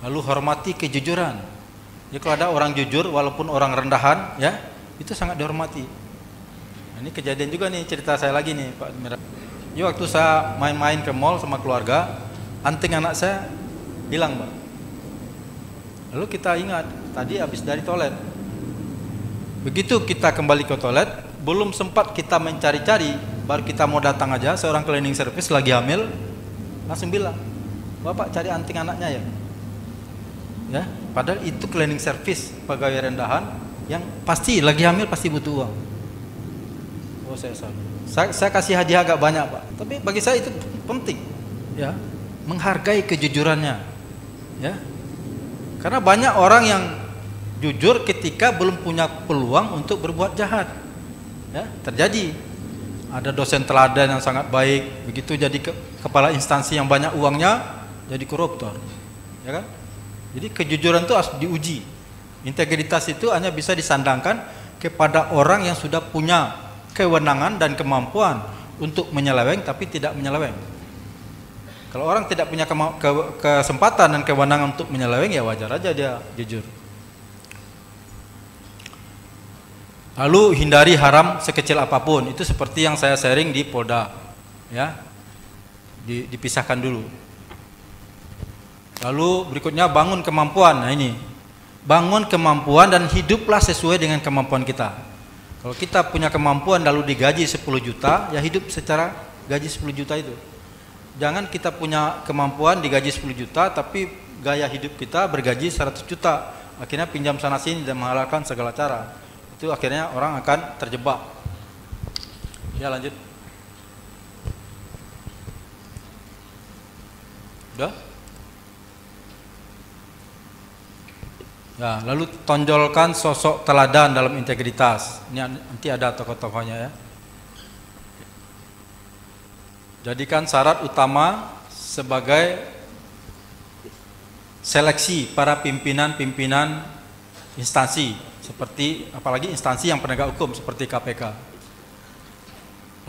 Lalu hormati kejujuran. Ya, kalau ada orang jujur walaupun orang rendahan, ya, itu sangat dihormati. Nah, ini kejadian juga nih, cerita saya lagi nih Pak Admiral. Ya, waktu saya main-main ke mall sama keluarga, anting anak saya hilang Pak. Lalu kita ingat, tadi habis dari toilet. Begitu kita kembali ke toilet, belum sempat kita mencari-cari, baru kita mau datang aja, seorang cleaning service lagi hamil, langsung bilang, Bapak cari anting anaknya ya? Ya, Padahal itu cleaning service pegawai rendahan yang pasti lagi hamil pasti butuh uang. Oh saya salah. Saya kasih hadiah agak banyak Pak, tapi bagi saya itu penting, ya, menghargai kejujurannya, ya, karena banyak orang yang jujur ketika belum punya peluang untuk berbuat jahat, ya, terjadi. Ada dosen teladan yang sangat baik, begitu jadi kepala instansi yang banyak uangnya, jadi koruptor, ya kan? Jadi kejujuran itu harus diuji. Integritas itu hanya bisa disandangkan kepada orang yang sudah punya kewenangan dan kemampuan untuk menyeleweng tapi tidak menyeleweng. Kalau orang tidak punya kesempatan dan kewenangan untuk menyeleweng, ya wajar aja dia jujur. Lalu hindari haram sekecil apapun. Itu seperti yang saya sharing di Polda, ya. Dipisahkan dulu. Lalu berikutnya bangun kemampuan. Nah ini, bangun kemampuan dan hiduplah sesuai dengan kemampuan kita. Kalau kita punya kemampuan lalu digaji 10 juta, ya hidup secara gaji 10 juta itu. Jangan kita punya kemampuan digaji 10 juta tapi gaya hidup kita bergaji 100 juta. Akhirnya pinjam sana sini dan menghalalkan segala cara. Itu akhirnya orang akan terjebak. Ya lanjut. Udah? Ya, lalu tonjolkan sosok teladan dalam integritas. Ini nanti ada tokoh-tokohnya ya. Jadikan syarat utama sebagai seleksi para pimpinan-pimpinan instansi, seperti apalagi instansi yang penegak hukum seperti KPK.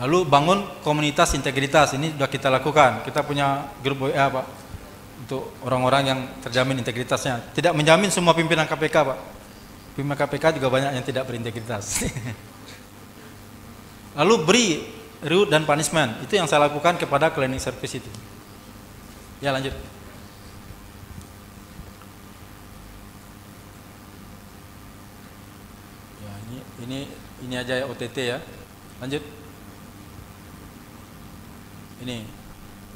Lalu bangun komunitas integritas. Ini sudah kita lakukan. Kita punya grup WA Pak, untuk orang-orang yang terjamin integritasnya. Tidak menjamin semua pimpinan KPK Pak. Pimpinan KPK juga banyak yang tidak berintegritas. Lalu beri reward dan punishment. Itu yang saya lakukan kepada cleaning service itu. Ya lanjut. Ya ini aja ya OTT ya. Lanjut.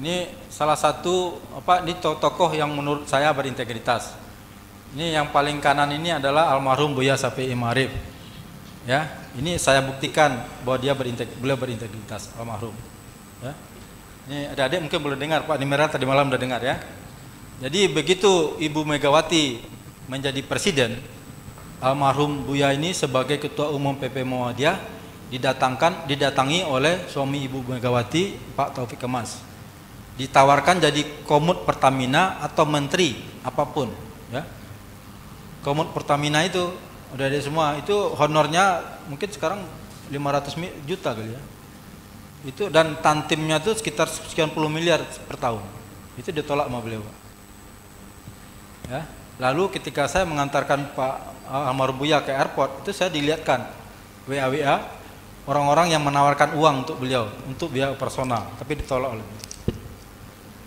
Ini salah satu ini tokoh yang menurut saya berintegritas. Ini yang paling kanan ini adalah almarhum Buya Syafi'i Ma'arif. Ya, ini saya buktikan bahwa beliau berintegritas, almarhum. Ya. Ini adik-adik mungkin boleh dengar, Pak Nimera tadi malam udah dengar ya. Jadi begitu Ibu Megawati menjadi presiden, almarhum Buya ini sebagai ketua umum PP Muhammadiyah didatangi oleh suami Ibu Megawati, Pak Taufik Kemas. Ditawarkan jadi komut Pertamina atau menteri apapun, ya. Komut Pertamina itu udah ada semua, itu honornya mungkin sekarang 500 juta kali ya. Itu dan tantimnya tuh sekitar sekian puluh miliar per tahun. Itu ditolak sama beliau. Ya. Lalu ketika saya mengantarkan Pak almarhum Buya ke airport, itu saya dilihatkan WA orang-orang yang menawarkan uang untuk beliau, untuk biaya personal, tapi ditolak oleh beliau.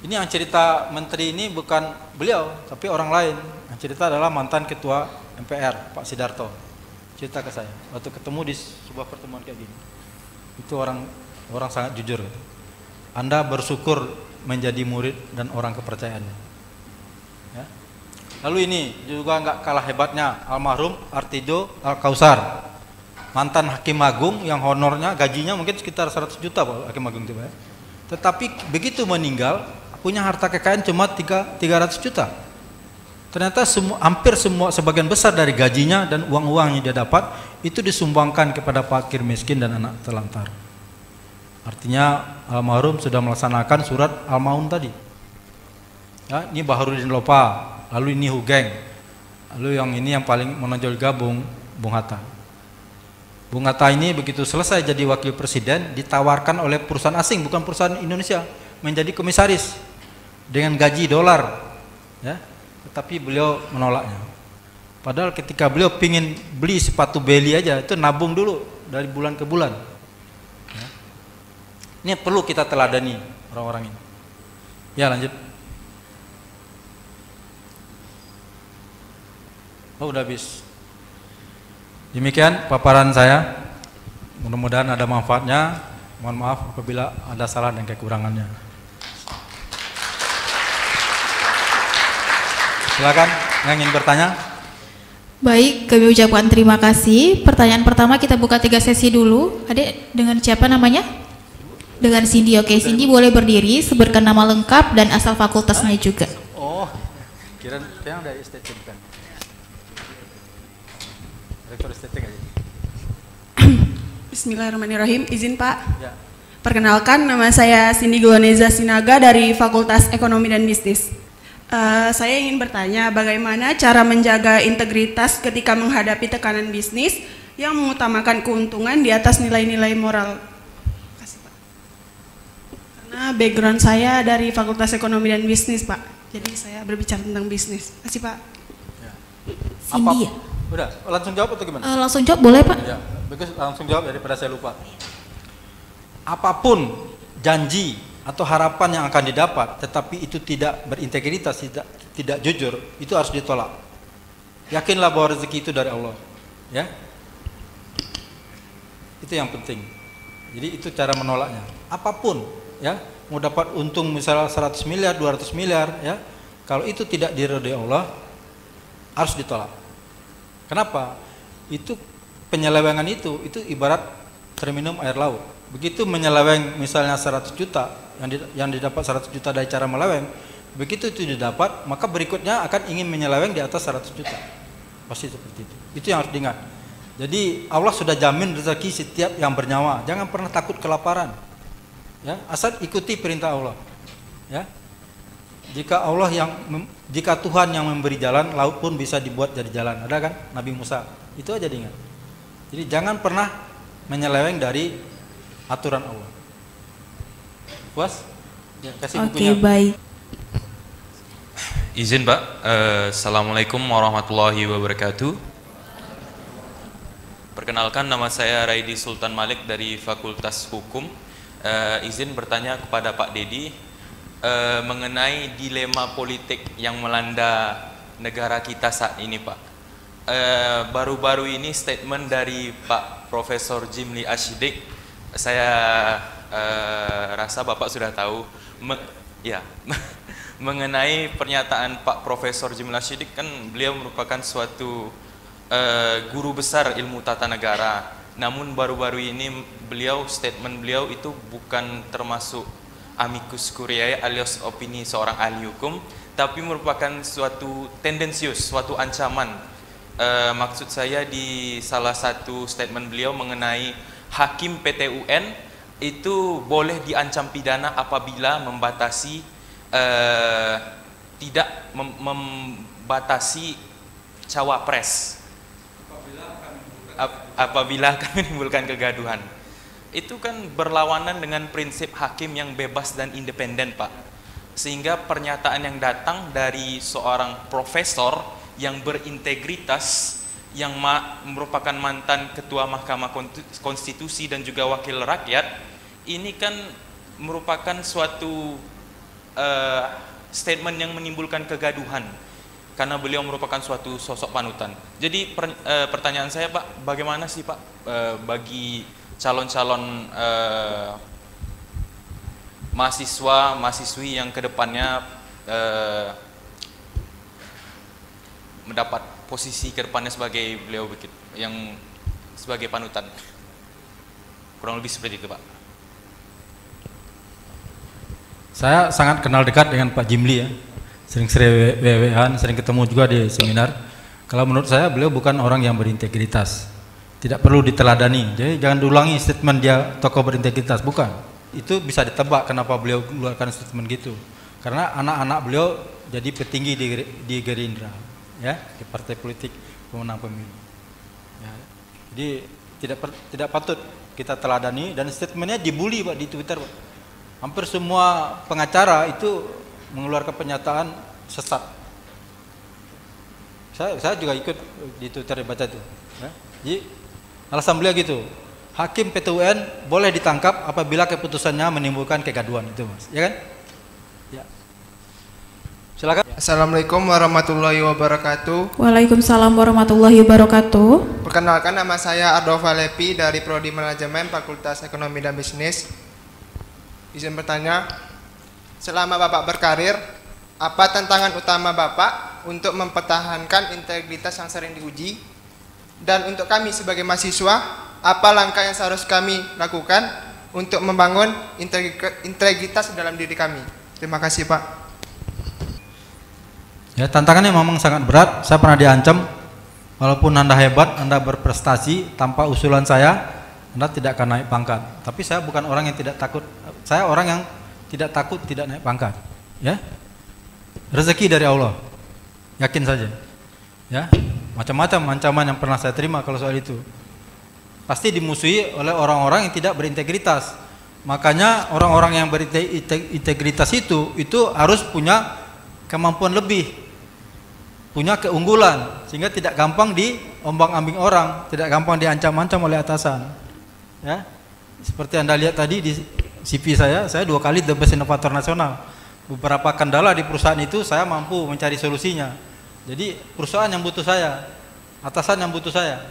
Ini yang cerita menteri ini bukan beliau, tapi orang lain. Yang cerita adalah mantan ketua MPR, Pak Sidarto. Cerita ke saya waktu ketemu di sebuah pertemuan kayak gini. Itu orang sangat jujur. Anda bersyukur menjadi murid dan orang kepercayaannya. Ya. Lalu ini juga nggak kalah hebatnya almarhum Artijo Al-Kausar, mantan hakim agung yang honornya gajinya mungkin sekitar 100 juta Pak hakim agung itu ya. Tetapi begitu meninggal punya harta kekayaan cuma 300 juta. Ternyata hampir semua sebagian besar dari gajinya dan uang-uang yang dia dapat itu disumbangkan kepada fakir miskin dan anak terlantar. Artinya almarhum sudah melaksanakan surat Al-Maun tadi. Ya, ini Baharudin Lopa, lalu ini Hugeng, lalu yang ini yang paling menonjol gabung Bung Hatta. Bung Hatta ini begitu selesai jadi wakil presiden ditawarkan oleh perusahaan asing, bukan perusahaan Indonesia, menjadi komisaris dengan gaji dolar, ya. Tetapi beliau menolaknya. Padahal ketika beliau pingin beli sepatu Beli aja itu nabung dulu dari bulan ke bulan. Ya. Ini perlu kita teladani orang-orang ini. Ya lanjut. Oh udah habis. Demikian paparan saya. Mudah-mudahan ada manfaatnya. Mohon maaf apabila ada salah dan kekurangannya. Silakan yang ingin bertanya. Baik, kami ucapkan terima kasih. Pertanyaan pertama kita buka 3 sesi dulu. Adik, dengan siapa namanya? Dengan Cindy. Oke, Cindy boleh berdiri, sebutkan nama lengkap dan asal fakultasnya juga. Oh, kira yang dari estetik kan. Rektor estetik aja. Bismillahirrahmanirrahim. Izin Pak. Ya. Perkenalkan, nama saya Cindy Gloneza Sinaga dari Fakultas Ekonomi dan Bisnis. Saya ingin bertanya bagaimana cara menjaga integritas ketika menghadapi tekanan bisnis yang mengutamakan keuntungan di atas nilai-nilai moral. Kasih, Pak. Karena background saya dari Fakultas Ekonomi dan Bisnis, Pak. Jadi saya berbicara tentang bisnis. Kasih, Pak. Ya. Cindy ya? Udah, langsung jawab atau gimana? Langsung jawab boleh Pak? Ya, bagus, langsung jawab daripada saya lupa. Apapun janji atau harapan yang akan didapat, tetapi itu tidak berintegritas, tidak jujur, itu harus ditolak. Yakinlah bahwa rezeki itu dari Allah, ya. Itu yang penting. Jadi itu cara menolaknya. Apapun, ya, mau dapat untung misalnya 100 miliar, 200 miliar, ya, kalau itu tidak diridhoi Allah, harus ditolak. Kenapa? Itu penyelewengan itu ibarat terminum air laut. Begitu menyeleweng misalnya 100 juta, yang didapat 100 juta dari cara meleweng, begitu itu didapat, maka berikutnya akan ingin menyeleweng di atas 100 juta. Pasti seperti itu. Itu yang harus diingat. Jadi Allah sudah jamin rezeki setiap yang bernyawa. Jangan pernah takut kelaparan. Ya, asal ikuti perintah Allah. Ya. Jika Tuhan yang memberi jalan, laut pun bisa dibuat jadi jalan. Ada kan Nabi Musa? Itu aja diingat. Jadi jangan pernah menyeleweng dari aturan Allah. Puas? Ya, kasih bukunya. Oke, baik. Izin Pak, Assalamualaikum warahmatullahi wabarakatuh. Perkenalkan, nama saya Raidi Sultan Malik dari Fakultas Hukum. Izin bertanya kepada Pak Dedi mengenai dilema politik yang melanda negara kita saat ini Pak. Baru-baru ini statement dari Pak Profesor Jimli Ashidik, saya rasa Bapak sudah tahu, mengenai pernyataan Pak Profesor Jimli Ashidik, kan beliau merupakan suatu guru besar ilmu tata negara. Namun baru-baru ini statement beliau itu bukan termasuk amicus curiae alias opini seorang ahli hukum, tapi merupakan suatu tendensius, suatu ancaman. Maksud saya di salah satu statement beliau mengenai hakim PT UN itu boleh diancam pidana apabila membatasi tidak membatasi cawapres apabila akan menimbulkan kegaduhan. Itu kan berlawanan dengan prinsip hakim yang bebas dan independen Pak. Sehingga pernyataan yang datang dari seorang profesor yang berintegritas, yang merupakan mantan ketua Mahkamah Konstitusi dan juga wakil rakyat, ini kan merupakan suatu statement yang menimbulkan kegaduhan karena beliau merupakan suatu sosok panutan. Jadi pertanyaan saya Pak, bagaimana sih Pak bagi calon-calon mahasiswa-mahasiswi yang kedepannya mendapat posisi kedepannya sebagai beliau yang sebagai panutan, kurang lebih seperti itu Pak. Saya sangat kenal dekat dengan Pak Jimli ya, sering-sering WW-an, sering ketemu juga di seminar. Kalau menurut saya beliau bukan orang yang berintegritas, tidak perlu diteladani. Jadi jangan diulangi statement dia tokoh berintegritas, bukan. Itu bisa ditebak kenapa beliau keluarkan statement gitu. Karena anak-anak beliau jadi petinggi di Gerindra, ya, di partai politik pemenang pemilu. Ya, jadi tidak patut kita teladani, dan statementnya dibully Pak di Twitter Pak. Hampir semua pengacara itu mengeluarkan pernyataan sesat. Saya juga ikut di Twitter baca itu. Ya. Jadi alasan beliau gitu, hakim PT UN boleh ditangkap apabila keputusannya menimbulkan kegaduhan, itu Mas, ya kan? Ya. Silakan. Assalamualaikum warahmatullahi wabarakatuh. Waalaikumsalam warahmatullahi wabarakatuh. Perkenalkan, nama saya Ardo Valepi dari Prodi Manajemen Fakultas Ekonomi dan Bisnis. Izin bertanya, selama Bapak berkarir, apa tantangan utama Bapak untuk mempertahankan integritas yang sering diuji? Dan untuk kami sebagai mahasiswa, apa langkah yang seharusnya kami lakukan untuk membangun integritas dalam diri kami? Terima kasih, Pak. Ya, tantangannya memang sangat berat. Saya pernah diancam, walaupun Anda hebat, Anda berprestasi, tanpa usulan saya, Anda tidak akan naik pangkat. Tapi saya bukan orang yang tidak takut. Saya orang yang tidak takut tidak naik pangkat. Ya, rezeki dari Allah, yakin saja. Ya, macam-macam ancaman yang pernah saya terima kalau soal itu. Pasti dimusuhi oleh orang-orang yang tidak berintegritas. Makanya orang-orang yang berintegritas itu harus punya kemampuan lebih, punya keunggulan, sehingga tidak gampang diombang-ambing orang, tidak gampang diancam-ancam oleh atasan. Ya, seperti Anda lihat tadi di CV saya 2 kali The Best Inovator Nasional. Beberapa kendala di perusahaan itu saya mampu mencari solusinya. Jadi perusahaan yang butuh saya, atasan yang butuh saya.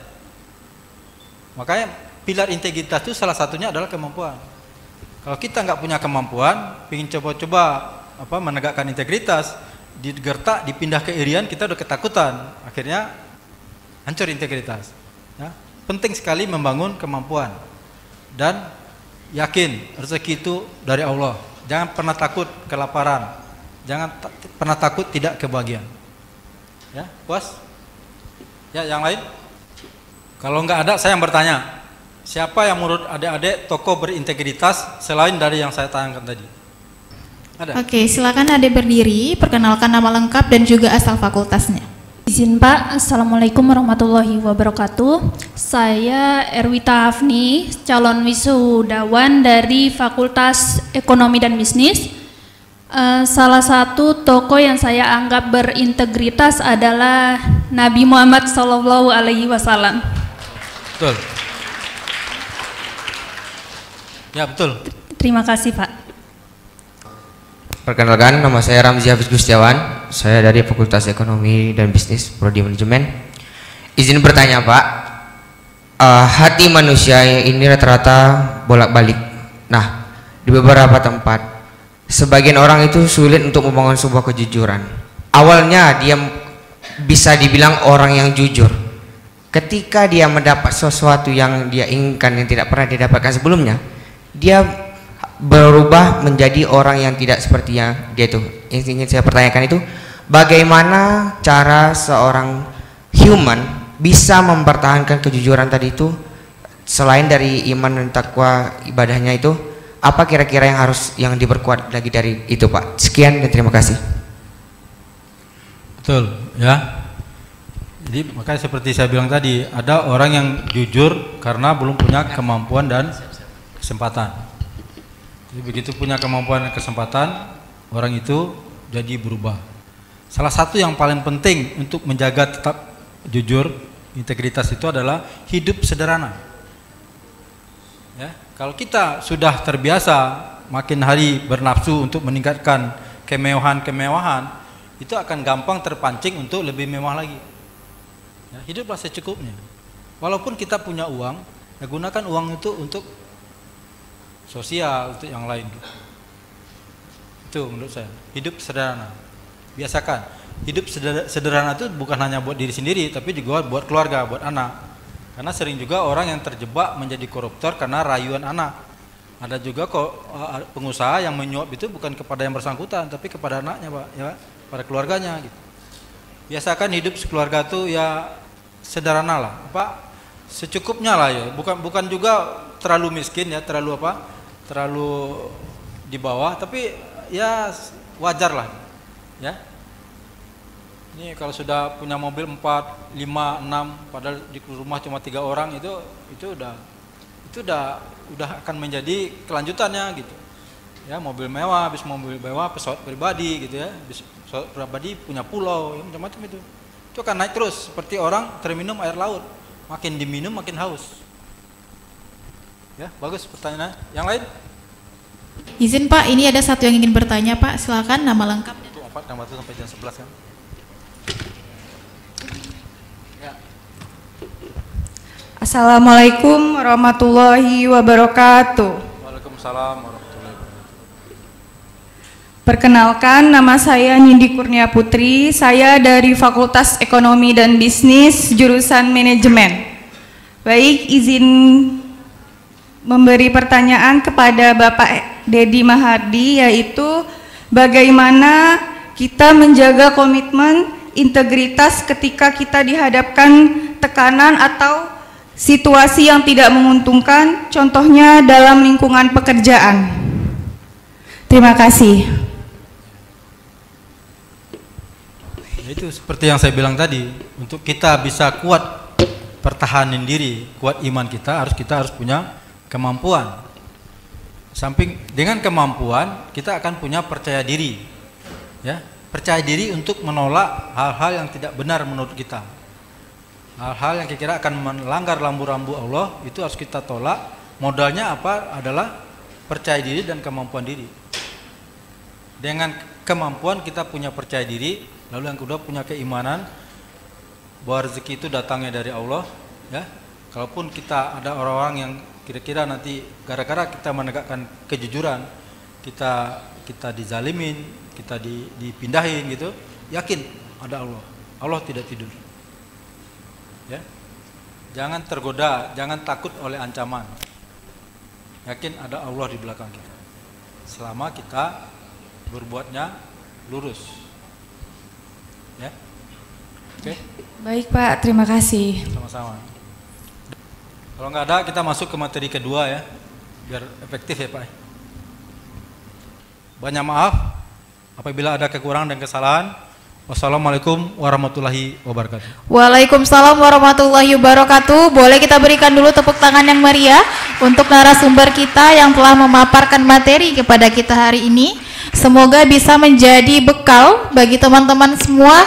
Makanya pilar integritas itu salah satunya adalah kemampuan. Kalau kita nggak punya kemampuan, ingin coba-coba menegakkan integritas, digertak, dipindah ke irian, kita udah ketakutan, akhirnya hancur integritas. Ya, penting sekali membangun kemampuan dan yakin rezeki itu dari Allah. Jangan pernah takut kelaparan, jangan pernah takut tidak kebahagiaan. Ya, puas? Ya, yang lain? Kalau nggak ada, saya yang bertanya. Siapa yang menurut adik-adik tokoh berintegritas selain dari yang saya tayangkan tadi? Ada? Oke, silakan adik berdiri, perkenalkan nama lengkap dan juga asal fakultasnya. Izin Pak, Assalamualaikum warahmatullahi wabarakatuh. Saya Erwita Hafni, calon wisudawan dari Fakultas Ekonomi dan Bisnis. Salah satu tokoh yang saya anggap berintegritas adalah Nabi Muhammad SAW. Betul. Ya, betul. Terima kasih, Pak. Perkenalkan, nama saya Ramzi Hafiz Gustiawan. Saya dari Fakultas Ekonomi dan Bisnis, Prodi Manajemen. Izin bertanya, Pak. Hati manusia ini rata-rata bolak-balik. Nah, di beberapa tempat, sebagian orang itu sulit untuk membangun sebuah kejujuran. Awalnya dia bisa dibilang orang yang jujur. Ketika dia mendapat sesuatu yang dia inginkan yang tidak pernah didapatkan sebelumnya, dia berubah menjadi orang yang tidak seperti yang dia itu. Yang ingin saya pertanyakan itu, bagaimana cara seorang human bisa mempertahankan kejujuran tadi itu, selain dari iman dan takwa ibadahnya itu, apa kira-kira yang diperkuat lagi dari itu, Pak? Sekian dan terima kasih. Betul, ya. Jadi makanya seperti saya bilang tadi, ada orang yang jujur karena belum punya kemampuan dan kesempatan. Jadi begitu punya kemampuan dan kesempatan, orang itu jadi berubah. Salah satu yang paling penting untuk menjaga tetap jujur, integritas itu adalah hidup sederhana. Ya, kalau kita sudah terbiasa makin hari bernafsu untuk meningkatkan kemewahan-kemewahan, itu akan gampang terpancing untuk lebih mewah lagi. Ya, hiduplah secukupnya. Walaupun kita punya uang, ya gunakan uang itu untuk sosial, untuk yang lain. Itu menurut saya, hidup sederhana. Biasakan. Hidup sederhana itu bukan hanya buat diri sendiri, tapi juga buat keluarga, buat anak. Karena sering juga orang yang terjebak menjadi koruptor karena rayuan anak. Ada juga kok pengusaha yang menyuap itu bukan kepada yang bersangkutan, tapi kepada anaknya, Pak, ya, pada keluarganya gitu. Biasakan hidup sekeluarga itu ya sederhana lah, Pak, secukupnya lah ya. Bukan juga terlalu miskin ya, terlalu di bawah, tapi ya wajar lah, ya. Ini kalau sudah punya mobil 4, 5, 6, padahal di rumah cuma 3 orang, itu udah akan menjadi kelanjutannya gitu. Ya, mobil mewah, habis mobil mewah, pesawat pribadi gitu ya, habis pesawat pribadi punya pulau, ya, macam-macam itu akan naik terus seperti orang terminum air laut, makin diminum makin haus. Ya, bagus pertanyaannya. Yang lain? Izin Pak, ini ada satu yang ingin bertanya, Pak. Silakan nama lengkap. Itu 4 nama itu sampai jam 11 kan? Ya. Assalamualaikum warahmatullahi wabarakatuh. Waalaikumsalam warahmatullahi wabarakatuh. Perkenalkan, nama saya Nindi Kurnia Putri, saya dari Fakultas Ekonomi dan Bisnis, jurusan Manajemen. Baik, izin memberi pertanyaan kepada Bapak Dedi Mahardi, yaitu bagaimana kita menjaga komitmen integritas ketika kita dihadapkan tekanan atau situasi yang tidak menguntungkan, contohnya dalam lingkungan pekerjaan. Terima kasih. Itu seperti yang saya bilang tadi, untuk kita bisa kuat pertahanin diri, kuat iman kita harus punya kemampuan. Samping dengan kemampuan, kita akan punya percaya diri, ya, percaya diri untuk menolak hal-hal yang tidak benar menurut kita, hal-hal yang kira-kira akan melanggar rambu-rambu Allah, itu harus kita tolak. Modalnya apa? Adalah percaya diri dan kemampuan diri. Dengan kemampuan kita punya percaya diri. Lalu yang kedua punya keimanan bahwa rezeki itu datangnya dari Allah, ya. Kalaupun kita ada orang-orang yang kira-kira nanti gara-gara kita menegakkan kejujuran, kita dizalimin, kita dipindahin gitu, yakin ada Allah. Allah tidak tidur. Ya. Jangan tergoda, jangan takut oleh ancaman. Yakin ada Allah di belakang kita. Selama kita berbuatnya lurus. Ya. Oke. Baik Pak, terima kasih. Sama-sama. Kalau nggak ada, kita masuk ke materi kedua ya, biar efektif ya Pak. Banyak maaf apabila ada kekurangan dan kesalahan. Wassalamualaikum warahmatullahi wabarakatuh. Waalaikumsalam warahmatullahi wabarakatuh. Boleh kita berikan dulu tepuk tangan yang meriah untuk narasumber kita yang telah memaparkan materi kepada kita hari ini. Semoga bisa menjadi bekal bagi teman-teman semua